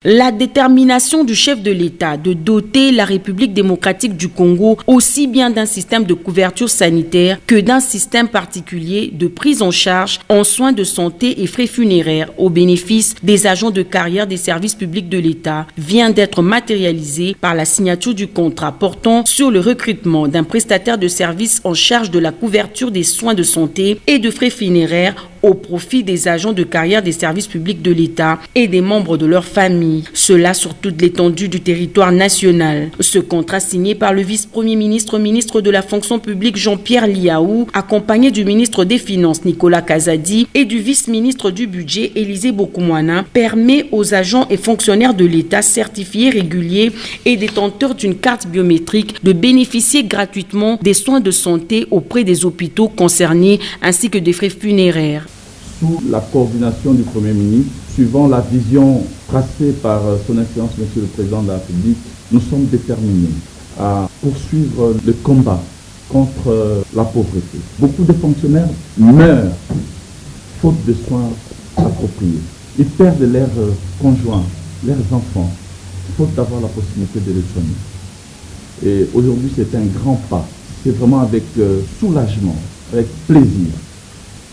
La détermination du chef de l'État de doter la République démocratique du Congo aussi bien d'un système de couverture sanitaire que d'un système particulier de prise en charge en soins de santé et frais funéraires au bénéfice des agents de carrière des services publics de l'État vient d'être matérialisée par la signature du contrat portant sur le recrutement d'un prestataire de services en charge de la couverture des soins de santé et de frais funéraires au profit des agents de carrière des services publics de l'État et des membres de leur famille. Cela sur toute l'étendue du territoire national. Ce contrat signé par le vice-premier ministre, ministre de la fonction publique Jean-Pierre Liaou, accompagné du ministre des Finances Nicolas Kazadi et du vice-ministre du budget Élisée Bokoumouana, permet aux agents et fonctionnaires de l'État certifiés réguliers et détenteurs d'une carte biométrique de bénéficier gratuitement des soins de santé auprès des hôpitaux concernés ainsi que des frais funéraires. Sous la coordination du Premier ministre, suivant la vision tracée par son Excellence Monsieur le Président de la République, nous sommes déterminés à poursuivre le combat contre la pauvreté. Beaucoup de fonctionnaires meurent faute de soins appropriés. Ils perdent leurs conjoints, leurs enfants, faute d'avoir la possibilité de les soigner. Et aujourd'hui, c'est un grand pas. C'est vraiment avec soulagement, avec plaisir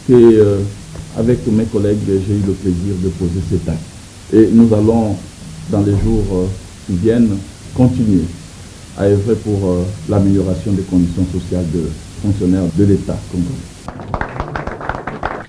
que avec mes collègues, j'ai eu le plaisir de poser cet acte. Et nous allons, dans les jours qui viennent, continuer à œuvrer pour l'amélioration des conditions sociales de fonctionnaires de l'État congolais.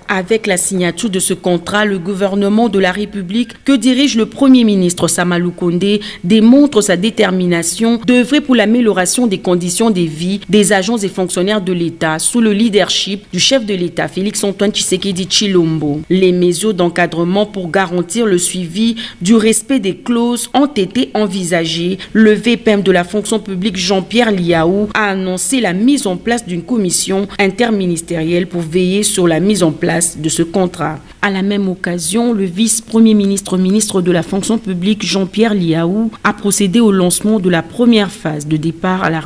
Avec la signature de ce contrat, le gouvernement de la République que dirige le Premier ministre Samalou Kondé démontre sa détermination d'œuvrer pour l'amélioration des conditions de vie des agents et fonctionnaires de l'État sous le leadership du chef de l'État Félix-Antoine Tshisekedi Tshilombo. Les mesures d'encadrement pour garantir le suivi du respect des clauses ont été envisagées. Le VPM de la fonction publique Jean-Pierre Liaou a annoncé la mise en place d'une commission interministérielle pour veiller sur la mise en place de ce contrat. À la même occasion, le vice-premier ministre, ministre de la fonction publique Jean-Pierre Liaou a procédé au lancement de la première phase de départ à la